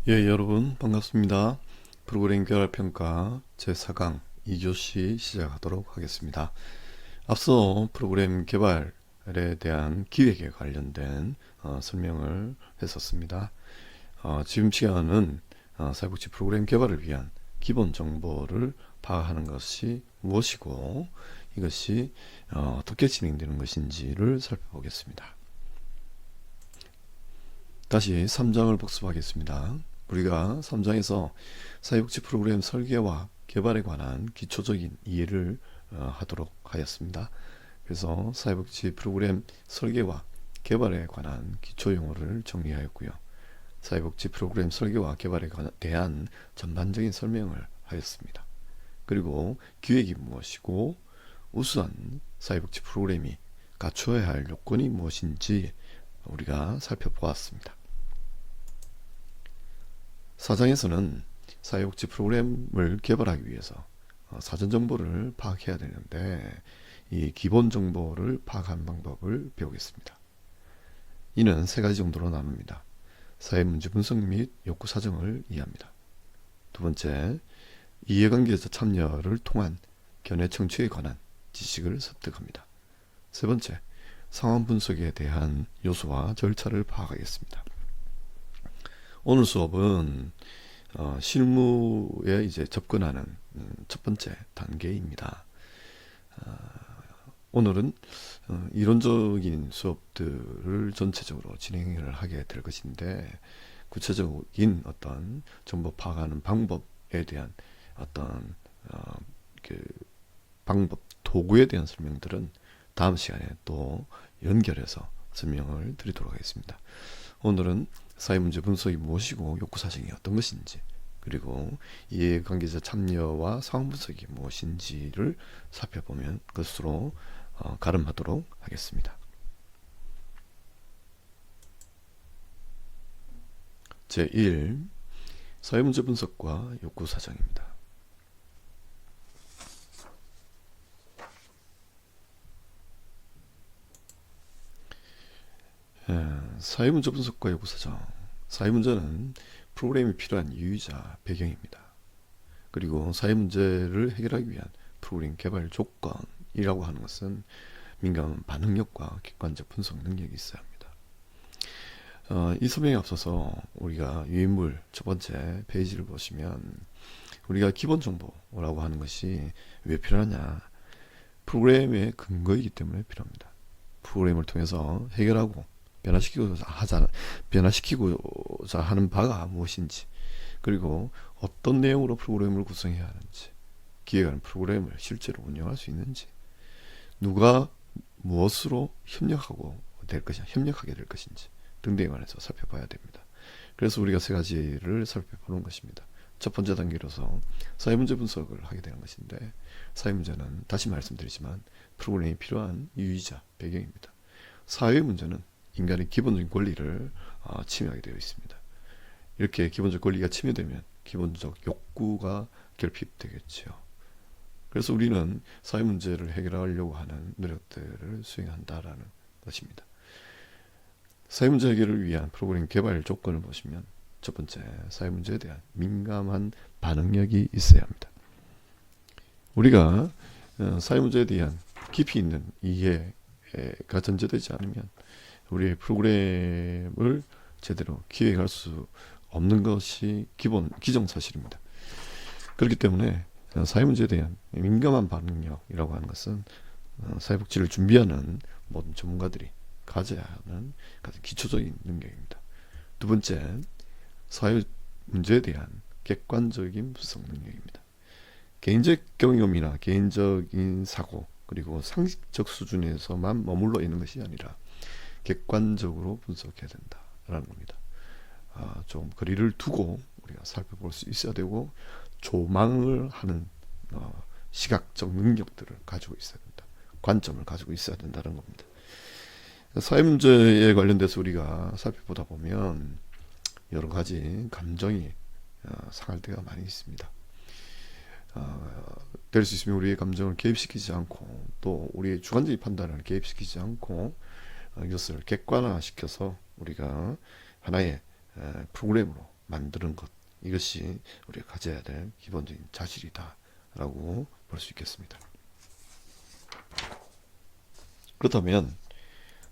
예, 여러분 반갑습니다. 프로그램 개발평가 제4강 2교시 시작하도록 하겠습니다. 앞서 프로그램 개발에 대한 기획에 관련된 설명을 했었습니다. 지금 시간은 사회복지 프로그램 개발을 위한 기본 정보를 파악하는 것이 무엇이고 이것이 어떻게 진행되는 것인지를 살펴보겠습니다. 다시 3장을 복습하겠습니다. 우리가 3장에서 사회복지 프로그램 설계와 개발에 관한 기초적인 이해를 하도록 하였습니다. 그래서 사회복지 프로그램 설계와 개발에 관한 기초 용어를 정리하였고요. 사회복지 프로그램 설계와 개발에 대한 전반적인 설명을 하였습니다. 그리고 기획이 무엇이고 우수한 사회복지 프로그램이 갖추어야 할 요건이 무엇인지 우리가 살펴보았습니다. 4장에서는 사회복지 프로그램을 개발하기 위해서 사전 정보를 파악해야 되는데 이 기본 정보를 파악하는 방법을 배우겠습니다. 이는 세 가지 정도로 나눕니다. 사회문제 분석 및 욕구 사정을 이해합니다. 두 번째, 이해관계자 참여를 통한 견해 청취에 관한 지식을 습득합니다. 세 번째, 상황 분석에 대한 요소와 절차를 파악하겠습니다. 오늘 수업은 실무에 이제 접근하는 첫 번째 단계입니다. 오늘은 이론적인 수업들을 전체적으로 진행을 하게 될 것인데 구체적인 어떤 정보 파악하는 방법에 대한 어떤 그 방법 도구에 대한 설명들은 다음 시간에 또 연결해서 설명을 드리도록 하겠습니다. 오늘은 사회문제 분석이 무엇이고 욕구사정이 어떤 것인지 그리고 이해관계자 참여와 상황 분석이 무엇인지를 살펴보면 것으로 가름하도록 하겠습니다. 제1. 사회문제 분석과 욕구사정입니다. 사회문제 분석과 욕구사정. 사회문제는 프로그램이 필요한 이유이자 배경입니다. 그리고 사회문제를 해결하기 위한 프로그램 개발 조건이라고 하는 것은 민감 반응력과 객관적 분석 능력이 있어야 합니다. 이 설명에 앞서서 우리가 유인물 첫 번째 페이지를 보시면 우리가 기본 정보라고 하는 것이 왜 필요하냐? 프로그램의 근거이기 때문에 필요합니다. 프로그램을 통해서 해결하고 변화시키고자 하는 바가 무엇인지 그리고 어떤 내용으로 프로그램을 구성해야 하는지 기획하는 프로그램을 실제로 운영할 수 있는지 누가 무엇으로 협력하게 될 것인지 등등에 관해서 살펴봐야 됩니다. 그래서 우리가 세 가지를 살펴보는 것입니다. 첫 번째 단계로서 사회문제 분석을 하게 되는 것인데 사회문제는 다시 말씀드리지만 프로그램이 필요한 이유이자 배경입니다. 사회문제는 인간의 기본적인 권리를 침해하게 되어 있습니다. 이렇게 기본적 권리가 침해되면 기본적 욕구가 결핍되겠죠. 그래서 우리는 사회문제를 해결하려고 하는 노력들을 수행한다라는 것입니다. 사회문제 해결을 위한 프로그램 개발 조건을 보시면 첫 번째, 사회문제에 대한 민감한 반응력이 있어야 합니다. 우리가 사회문제에 대한 깊이 있는 이해가 전제되지 않으면 우리의 프로그램을 제대로 기획할 수 없는 것이 기정사실입니다. 그렇기 때문에 사회문제에 대한 민감한 반응력이라고 하는 것은 사회복지를 준비하는 모든 전문가들이 가져야 하는 가장 기초적인 능력입니다. 두 번째, 사회문제에 대한 객관적인 분석 능력입니다. 개인적 경험이나 개인적인 사고 그리고 상식적 수준에서만 머물러 있는 것이 아니라 객관적으로 분석해야 된다라는 겁니다. 좀 거리를 두고 우리가 살펴볼 수 있어야 되고 조망을 하는 시각적 능력들을 가지고 있어야 된다. 관점을 가지고 있어야 된다는 겁니다. 사회문제에 관련돼서 우리가 살펴보다 보면 여러 가지 감정이 상할 때가 많이 있습니다. 될 수 있으면 우리의 감정을 개입시키지 않고 또 우리의 주관적인 판단을 개입시키지 않고 이것을 객관화시켜서 우리가 하나의 프로그램으로 만드는 것, 이것이 우리가 가져야 될 기본적인 자질이다 라고 볼 수 있겠습니다. 그렇다면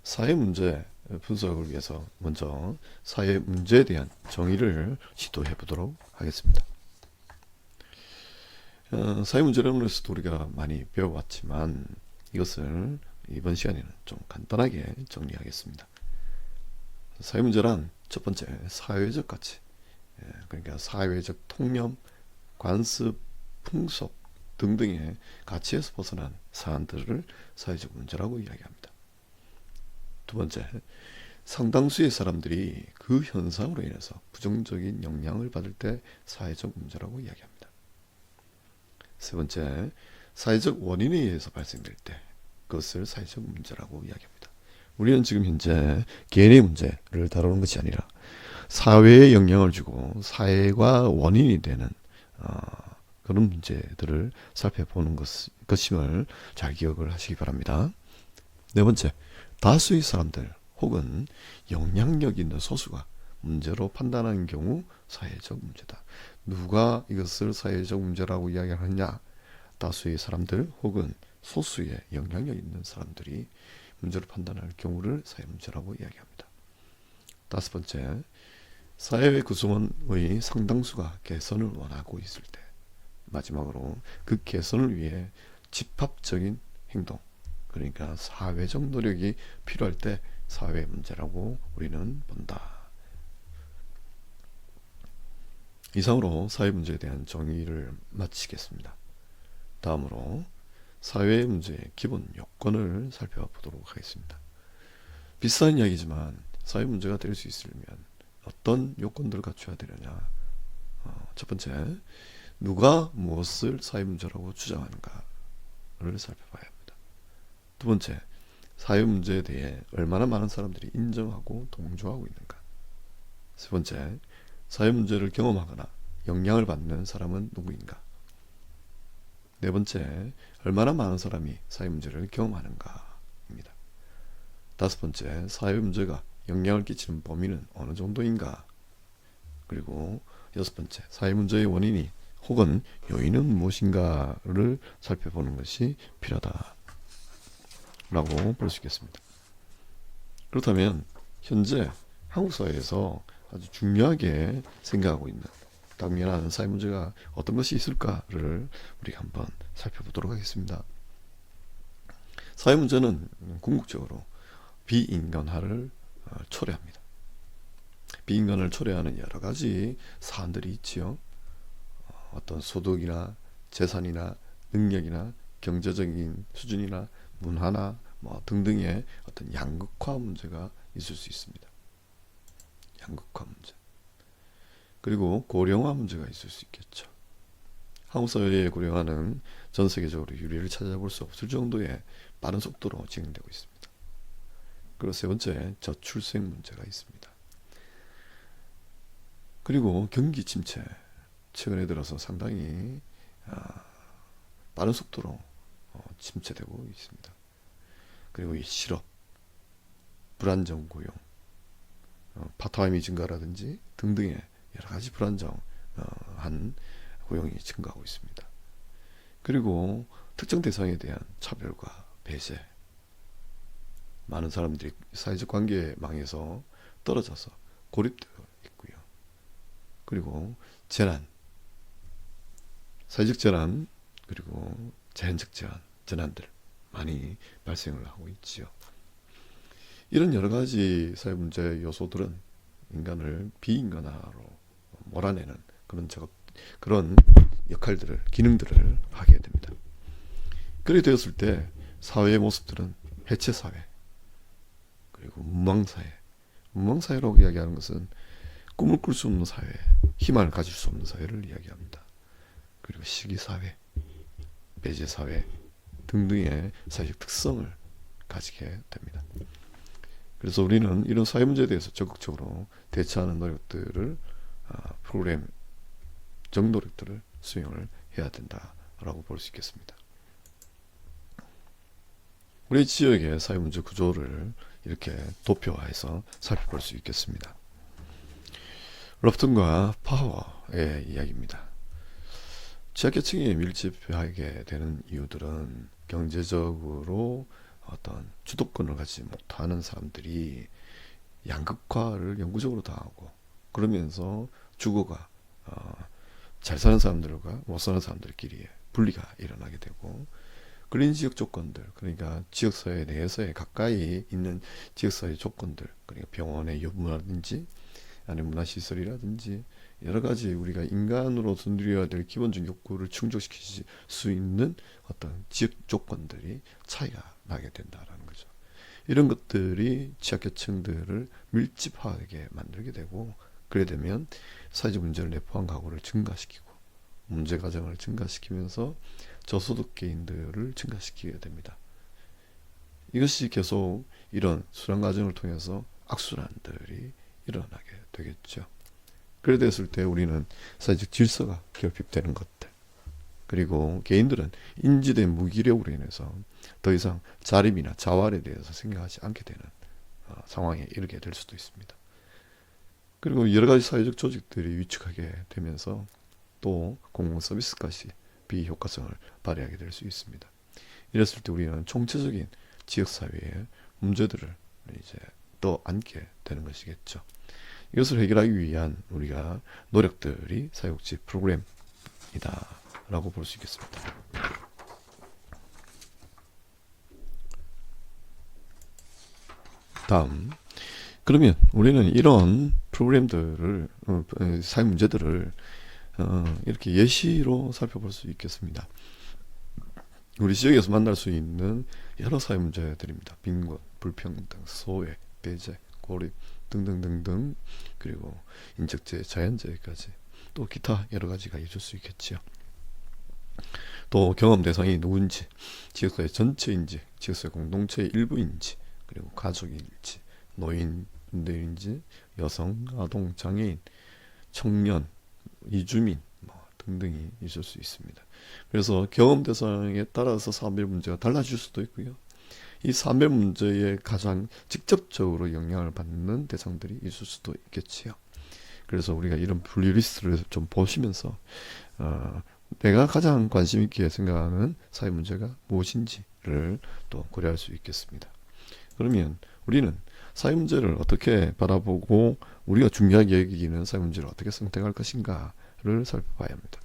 사회 문제 분석을 위해서 먼저 사회 문제에 대한 정의를 시도해 보도록 하겠습니다. 사회 문제론에서도 우리가 많이 배워왔지만 이것을 이번 시간에는 좀 간단하게 정리하겠습니다. 사회 문제란 첫 번째 사회적 가치, 그러니까 사회적 통념, 관습, 풍속 등등의 가치에서 벗어난 사안들을 사회적 문제라고 이야기합니다. 두 번째, 상당수의 사람들이 그 현상으로 인해서 부정적인 영향을 받을 때 사회적 문제라고 이야기합니다. 세 번째, 사회적 원인에 의해서 발생될 때 그것을 사회적 문제라고 이야기합니다. 우리는 지금 현재 개인의 문제를 다루는 것이 아니라 사회에 영향을 주고 사회가 원인이 되는 그런 문제들을 살펴보는 것임을 잘 기억을 하시기 바랍니다. 네 번째, 다수의 사람들 혹은 영향력 있는 소수가 문제로 판단하는 경우 사회적 문제다. 누가 이것을 사회적 문제라고 이야기하느냐? 다수의 사람들 혹은 소수의 영향력 있는 사람들이 문제로 판단할 경우를 사회 문제라고 이야기합니다. 다섯 번째, 사회 구성원의 상당수가 개선을 원하고 있을 때, 마지막으로 그 개선을 위해 집합적인 행동, 그러니까 사회적 노력이 필요할 때 사회 문제라고 우리는 본다. 이상으로 사회 문제에 대한 정의를 마치겠습니다. 다음으로 사회 문제의 기본 요건을 살펴보도록 하겠습니다. 비슷한 이야기지만 사회 문제가 될 수 있으려면 어떤 요건들을 갖춰야 되느냐. 첫 번째, 누가 무엇을 사회 문제라고 주장하는가를 살펴봐야 합니다. 두 번째, 사회 문제에 대해 얼마나 많은 사람들이 인정하고 동조하고 있는가. 세 번째, 사회 문제를 경험하거나 영향을 받는 사람은 누구인가. 네 번째, 얼마나 많은 사람이 사회 문제를 경험하는가입니다. 다섯 번째, 사회 문제가 영향을 끼치는 범위는 어느 정도인가. 그리고 여섯 번째, 사회 문제의 원인이 혹은 요인은 무엇인가를 살펴보는 것이 필요하다 라고 볼 수 있겠습니다. 그렇다면 현재 한국 사회에서 아주 중요하게 생각하고 있는 당면한 사회 문제가 어떤 것이 있을까를 우리가 한번 살펴보도록 하겠습니다. 사회 문제는 궁극적으로 비인간화를 초래합니다. 비인간을 초래하는 여러 가지 사안들이 있지요. 어떤 소득이나 재산이나 능력이나 경제적인 수준이나 문화나 등등의 어떤 양극화 문제가 있을 수 있습니다. 양극화 문제. 그리고 고령화 문제가 있을 수 있겠죠. 한국 사회의 고령화는 전 세계적으로 유례를 찾아볼 수 없을 정도의 빠른 속도로 진행되고 있습니다. 그리고 세 번째, 저출생 문제가 있습니다. 그리고 경기 침체, 최근에 들어서 상당히 빠른 속도로 침체되고 있습니다. 그리고 이 실업, 불안정 고용, 파트타임이 증가라든지 등등의 여러 가지 불안정한 고용이 증가하고 있습니다. 그리고 특정 대상에 대한 차별과 배제, 많은 사람들이 사회적 관계망에서 떨어져서 고립되어 있고요. 그리고 재난, 사회적 재난, 그리고 자연적 재난들 많이 발생을 하고 있지요. 이런 여러 가지 사회 문제 요소들은 인간을 비인간화로 몰아내는 그런 역할들을, 기능들을 하게 됩니다. 그렇게 되었을 때 사회의 모습들은 해체 사회, 그리고 문망사회. 문망사회라고 이야기하는 것은 꿈을 꿀 수 없는 사회, 희망을 가질 수 없는 사회를 이야기합니다. 그리고 시기사회, 배제사회 등등의 사회적 특성을 가지게 됩니다. 그래서 우리는 이런 사회 문제에 대해서 적극적으로 대처하는 노력들을 프로그램적 노력들을 수행을 해야 된다라고 볼 수 있겠습니다. 우리 지역의 사회 문제 구조를 이렇게 도표화해서 살펴볼 수 있겠습니다. 럽튼과 파워의 이야기입니다. 취약계층이 밀집하게 되는 이유들은 경제적으로 어떤 주도권을 가지지 못하는 사람들이 양극화를 영구적으로 당하고, 그러면서 주거가 잘 사는 사람들과 못 사는 사람들끼리 분리가 일어나게 되고, 그린 지역 조건들, 그러니까 지역사회 내에서의 가까이 있는 지역사회 조건들, 그러니까 병원의 여부라든지 아니면 문화시설이라든지 여러 가지 우리가 인간으로서 누려야 될 기본적 욕구를 충족시킬 수 있는 어떤 지역 조건들이 차이가 나게 된다라는 거죠. 이런 것들이 취약계층들을 밀집하게 만들게 되고, 그래 되면 사회적 문제를 내포한 가구를 증가시키고 문제 가정을 증가시키면서 저소득 개인들을 증가시키게 됩니다. 이것이 계속 이런 순환 과정을 통해서 악순환들이 일어나게 되겠죠. 그래 됐을 때 우리는 사회적 질서가 결핍되는 것들, 그리고 개인들은 인지된 무기력으로 인해서 더 이상 자립이나 자활에 대해서 생각하지 않게 되는 상황에 이르게 될 수도 있습니다. 그리고 여러 가지 사회적 조직들이 위축하게 되면서 또 공공 서비스까지 비효과성을 발휘하게 될 수 있습니다. 이랬을 때 우리는 총체적인 지역사회의 문제들을 이제 또 안게 되는 것이겠죠. 이것을 해결하기 위한 우리가 노력들이 사회복지 프로그램이다 라고 볼 수 있겠습니다. 다음, 그러면 우리는 이런 프로그램들을 사회 문제들을 이렇게 예시로 살펴볼 수 있겠습니다. 우리 지역에서 만날 수 있는 여러 사회 문제들입니다. 빈곤, 불평등, 소외, 배제, 고립 등등등등, 그리고 인적재해, 자연재해까지 또 기타 여러 가지가 있을 수 있겠지요. 또 경험 대상이 누군지, 지역사회 전체인지, 지역사회 공동체의 일부인지, 그리고 가족일지, 노인들인지, 여성, 아동, 장애인, 청년, 이주민 등등이 있을 수 있습니다. 그래서 경험 대상에 따라서 사별 문제가 달라질 수도 있고요. 이 사별 문제에 가장 직접적으로 영향을 받는 대상들이 있을 수도 있겠지요. 그래서 우리가 이런 분류 리스트를 좀 보시면서 내가 가장 관심 있게 생각하는 사회 문제가 무엇인지를 또 고려할 수 있겠습니다. 그러면 우리는 사회 문제를 어떻게 바라보고 우리가 중요하게 여기는 사회 문제를 어떻게 선택할 것인가를 살펴봐야 합니다.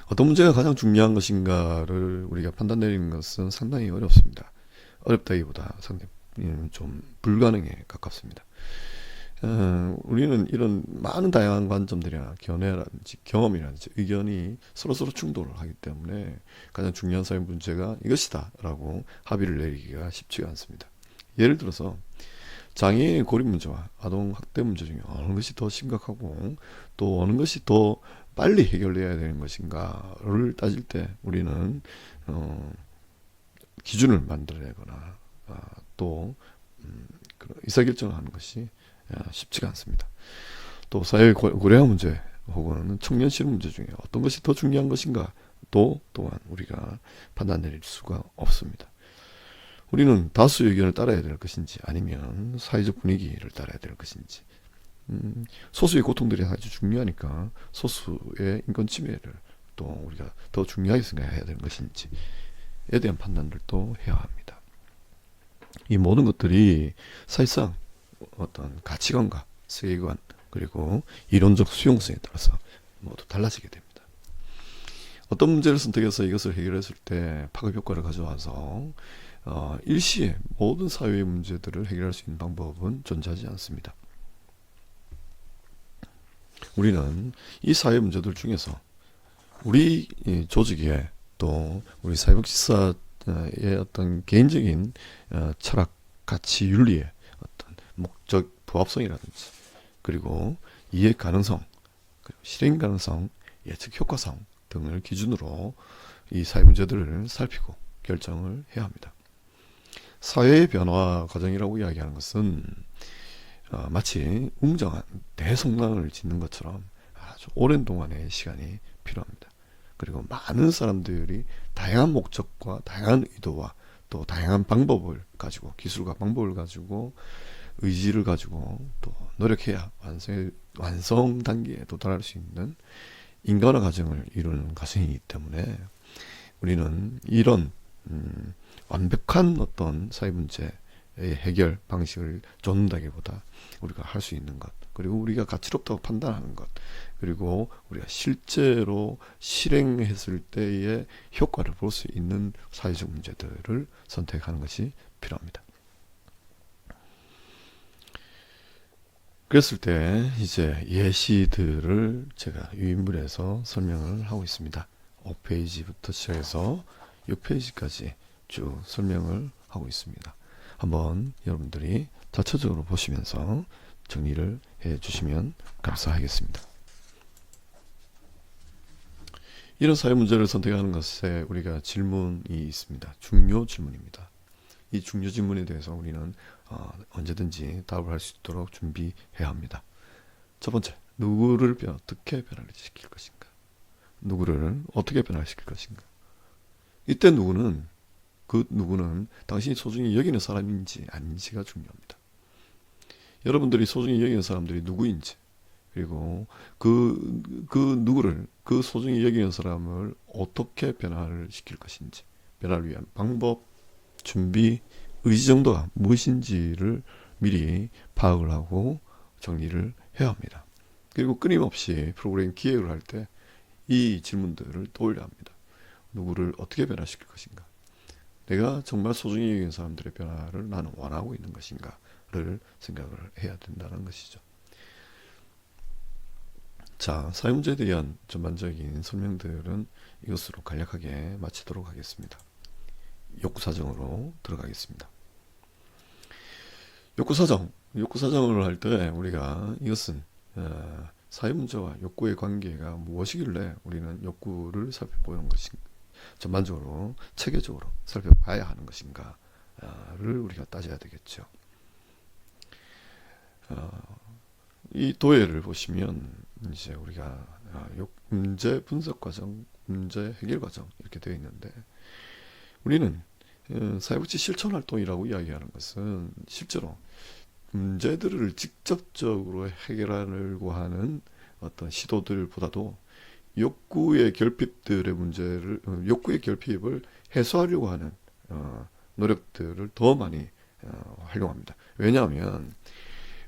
어떤 문제가 가장 중요한 것인가를 우리가 판단 내리는 것은 상당히 어렵습니다. 어렵다기보다 상당히 좀 불가능에 가깝습니다. 우리는 이런 많은 다양한 관점들이나 견해라든지 경험이라든지 의견이 서로서로 충돌을 하기 때문에 가장 중요한 사회 문제가 이것이다 라고 합의를 내리기가 쉽지가 않습니다. 예를 들어서 장애인의 고립 문제와 아동 학대 문제 중에 어느 것이 더 심각하고 또 어느 것이 더 빨리 해결돼야 되는 것인가를 따질 때 우리는 기준을 만들어내거나 또 의사결정을 하는 것이 쉽지가 않습니다. 또 사회 고령화 문제 혹은 청년 실업 문제 중에 어떤 것이 더 중요한 것인가 또 또한 우리가 판단 내릴 수가 없습니다. 우리는 다수의 의견을 따라야 될 것인지 아니면 사회적 분위기를 따라야 될 것인지, 소수의 고통들이 아주 중요하니까 소수의 인권 침해를 또 우리가 더 중요하게 생각해야 되는 것인지에 대한 판단을 또 해야 합니다. 이 모든 것들이 사실상 어떤 가치관과 세계관 그리고 이론적 수용성에 따라서 모두 달라지게 됩니다. 어떤 문제를 선택해서 이것을 해결했을 때 파급 효과를 가져와서 일시에 모든 사회의 문제들을 해결할 수 있는 방법은 존재하지 않습니다. 우리는 이 사회 문제들 중에서 우리 조직에 또 우리 사회복지사의 어떤 개인적인 철학, 가치, 윤리의 어떤 목적 부합성이라든지 그리고 이해 가능성, 그리고 실행 가능성, 예측 효과성 등을 기준으로 이 사회 문제들을 살피고 결정을 해야 합니다. 사회의 변화 과정이라고 이야기하는 것은 마치 웅장한 대성당을 짓는 것처럼 아주 오랜 동안의 시간이 필요합니다. 그리고 많은 사람들이 다양한 목적과 다양한 의도와 또 다양한 방법을 가지고 기술과 방법을 가지고 의지를 가지고 또 노력해야 완성 단계에 도달할 수 있는 인간화 과정을 이루는 과정이기 때문에 우리는 이런 완벽한 어떤 사회 문제의 해결 방식을 쫓는다기보다 우리가 할 수 있는 것, 그리고 우리가 가치롭다고 판단하는 것, 그리고 우리가 실제로 실행했을 때의 효과를 볼 수 있는 사회적 문제들을 선택하는 것이 필요합니다. 그랬을 때 이제 예시들을 제가 유인물에서 설명을 하고 있습니다. 5페이지부터 시작해서 6페이지까지 쭉 설명을 하고 있습니다. 한번 여러분들이 자체적으로 보시면서 정리를 해 주시면 감사하겠습니다. 이런 사회 문제를 선택하는 것에 우리가 질문이 있습니다. 중요 질문입니다. 이 중요 질문에 대해서 우리는 언제든지 답을 할 수 있도록 준비해야 합니다. 첫 번째, 누구를 어떻게 변화시킬 것인가? 누구를 어떻게 변화시킬 것인가? 이때 그 누구는 당신이 소중히 여기는 사람인지 아닌지가 중요합니다. 여러분들이 소중히 여기는 사람들이 누구인지, 그리고 그 소중히 여기는 사람을 어떻게 변화를 시킬 것인지, 변화를 위한 방법, 준비, 의지 정도가 무엇인지를 미리 파악을 하고 정리를 해야 합니다. 그리고 끊임없이 프로그램 기획을 할 때 이 질문들을 떠올려야 합니다. 누구를 어떻게 변화시킬 것인가? 내가 정말 소중히 여기는 사람들의 변화를 나는 원하고 있는 것인가를 생각을 해야 된다는 것이죠. 자, 사회 문제에 대한 전반적인 설명들은 이것으로 간략하게 마치도록 하겠습니다. 욕구사정으로 들어가겠습니다. 욕구사정을 할 때 우리가 이것은 사회 문제와 욕구의 관계가 무엇이길래 우리는 욕구를 살펴보는 것인가, 전반적으로 체계적으로 살펴봐야 하는 것인가를 우리가 따져야 되겠죠. 이 도해를 보시면 이제 우리가 문제 분석 과정, 문제 해결 과정 이렇게 되어 있는데, 우리는 사회복지 실천 활동이라고 이야기하는 것은 실제로 문제들을 직접적으로 해결하려고 하는 어떤 시도들보다도 욕구의 결핍을 해소하려고 하는 노력들을 더 많이 활용합니다. 왜냐하면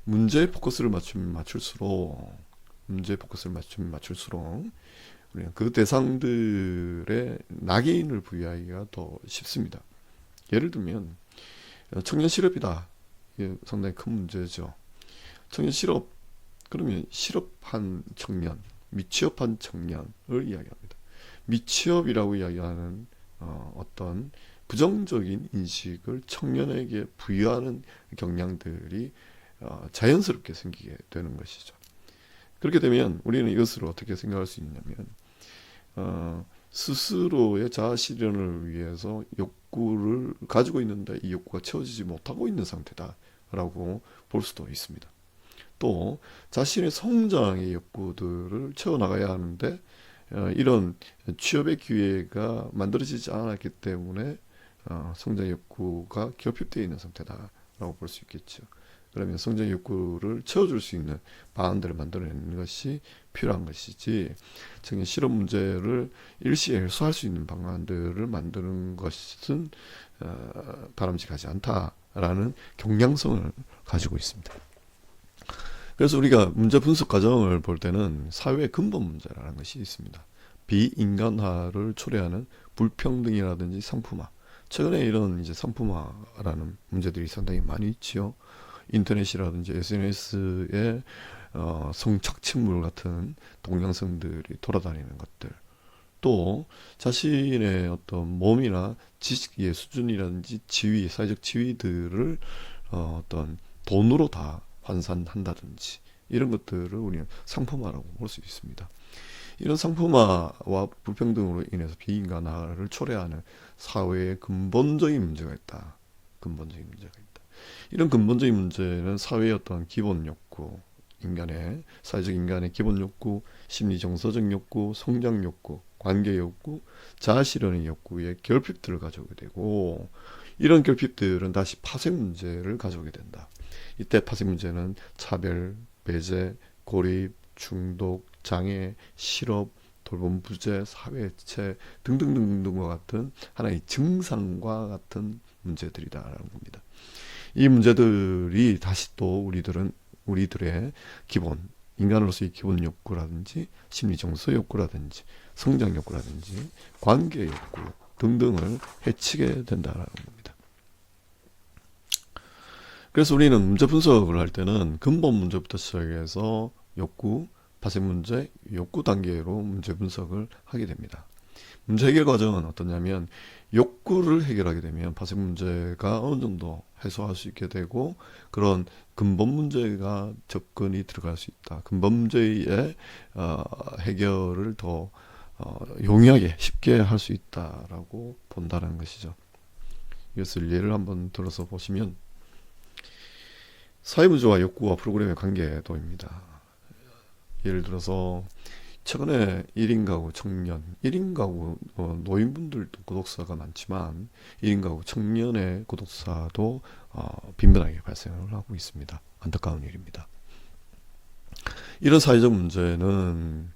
문제에 포커스를 맞출수록 우리는 그 대상들의 낙인을 부여하기가 더 쉽습니다. 예를 들면 청년 실업이다. 이게 상당히 큰 문제죠. 청년 실업, 그러면 실업한 청년, 미취업한 청년을 이야기합니다. 미취업이라고 이야기하는 어떤 부정적인 인식을 청년에게 부여하는 경향들이 자연스럽게 생기게 되는 것이죠. 그렇게 되면 우리는 이것을 어떻게 생각할 수 있냐면 스스로의 자아 실현을 위해서 욕구를 가지고 있는데 이 욕구가 채워지지 못하고 있는 상태다라고 볼 수도 있습니다. 또 자신의 성장의 욕구들을 채워나가야 하는데 이런 취업의 기회가 만들어지지 않았기 때문에 성장 욕구가 결핍되어 있는 상태다라고 볼 수 있겠죠. 그러면 성장 욕구를 채워줄 수 있는 방안들을 만들어내는 것이 필요한 것이지, 청년 실업 문제를 일시에 해소할 수 있는 방안들을 만드는 것은 바람직하지 않다라는 경향성을 가지고 있습니다. 그래서 우리가 문제 분석 과정을 볼 때는 사회의 근본 문제라는 것이 있습니다. 비인간화를 초래하는 불평등이라든지 상품화. 최근에 이런 이제 상품화라는 문제들이 상당히 많이 있지요. 인터넷이라든지 SNS에 성착취물 같은 동영상들이 돌아다니는 것들, 또 자신의 어떤 몸이나 지식의 수준이라든지 지위, 사회적 지위들을 어떤 돈으로 다 환산한다든지 이런 것들을 우리는 상품화라고 볼 수 있습니다. 이런 상품화와 불평등으로 인해서 비인간화를 초래하는 사회의 근본적인 문제가 있다. 이런 근본적인 문제는 사회의 어떤 기본 욕구, 사회적 인간의 기본 욕구, 심리 정서적 욕구, 성장 욕구, 관계 욕구, 자아 실현의 욕구의 결핍들을 가져오게 되고, 이런 결핍들은 다시 파생 문제를 가져오게 된다. 이때 파생 문제는 차별, 배제, 고립, 중독, 장애, 실업, 돌봄 부재, 사회해체 등등등등과 같은 하나의 증상과 같은 문제들이다라는 겁니다. 이 문제들이 다시 또 우리들의 기본, 인간으로서의 기본 욕구라든지 심리 정서 욕구라든지 성장 욕구라든지 관계 욕구 등등을 해치게 된다는 겁니다. 그래서 우리는 문제 분석을 할 때는 근본 문제부터 시작해서 욕구, 파생 문제, 욕구 단계로 문제 분석을 하게 됩니다. 문제 해결 과정은 어떠냐면 욕구를 해결하게 되면 파생 문제가 어느 정도 해소할 수 있게 되고 그런 근본 문제가 접근이 들어갈 수 있다. 근본 문제의 해결을 더 용이하게 쉽게 할 수 있다라고 본다는 것이죠. 이것을 예를 한번 들어서 보시면 사회문제와 욕구와 프로그램의 관계도입니다. 예를 들어서 최근에 1인 가구 청년, 1인 가구 노인분들도 구독사가 많지만 1인 가구 청년의 구독사도 빈번하게 발생을 하고 있습니다. 안타까운 일입니다. 이런 사회적 문제는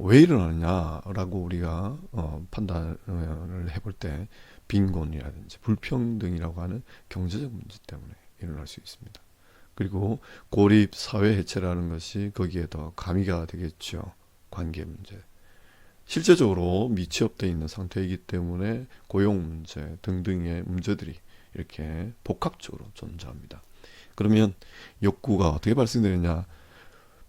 왜 일어나느냐라고 우리가 판단을 해볼 때 빈곤이라든지 불평등이라고 하는 경제적 문제 때문에 일어날 수 있습니다. 그리고 고립, 사회 해체라는 것이 거기에 더 가미가 되겠죠. 관계 문제. 실제적으로 미취업되어 있는 상태이기 때문에 고용 문제 등등의 문제들이 이렇게 복합적으로 존재합니다. 그러면 욕구가 어떻게 발생되느냐?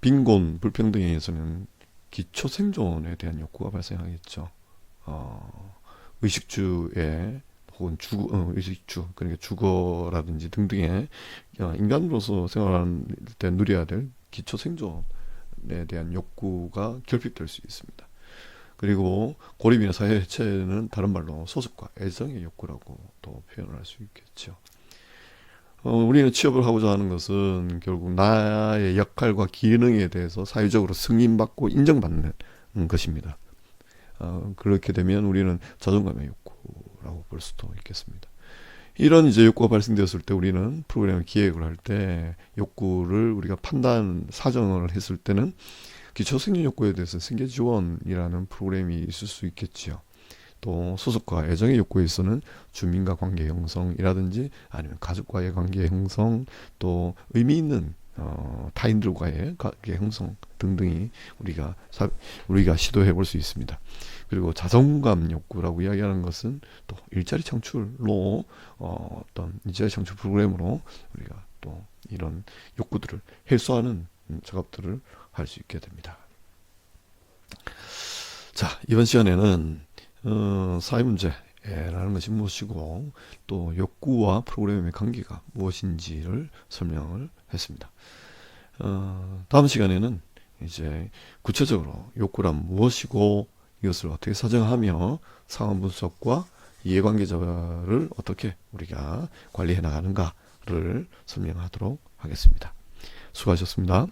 빈곤, 불평등에 의해서는 기초 생존에 대한 욕구가 발생하겠죠. 의식주에 혹은 의식주, 그러니까 주거라든지 등등의 인간으로서 생활하는 때 누려야 될 기초 생존에 대한 욕구가 결핍될 수 있습니다. 그리고 고립이나 사회 해체는 다른 말로 소속과 애정의 욕구라고 또 표현을 할 수 있겠죠. 우리는 취업을 하고자 하는 것은 결국 나의 역할과 기능에 대해서 사회적으로 승인받고 인정받는 것입니다. 그렇게 되면 우리는 자존감의 욕구라고 볼 수도 있겠습니다. 이런 이제 욕구가 발생되었을 때 우리는 프로그램을 기획을 할 때 욕구를 우리가 판단, 사정을 했을 때는 기초생존 욕구에 대해서 생계지원이라는 프로그램이 있을 수 있겠지요. 또 소속과 애정의 욕구에 있어서는 주민과 관계 형성이라든지 아니면 가족과의 관계 형성, 또 의미 있는 타인들과의 관계 형성 등등이 우리가 시도해 볼 수 있습니다. 그리고 자존감 욕구라고 이야기하는 것은 또 일자리 창출로 어떤 일자리 창출 프로그램으로 우리가 또 이런 욕구들을 해소하는 작업들을 할 수 있게 됩니다. 자, 이번 시간에는 사회문제라는 것이 무엇이고 또 욕구와 프로그램의 관계가 무엇인지를 설명을 했습니다. 다음 시간에는 이제 구체적으로 욕구란 무엇이고 이것을 어떻게 사정하며 상황 분석과 이해관계자를 어떻게 우리가 관리해 나가는가를 설명하도록 하겠습니다. 수고하셨습니다.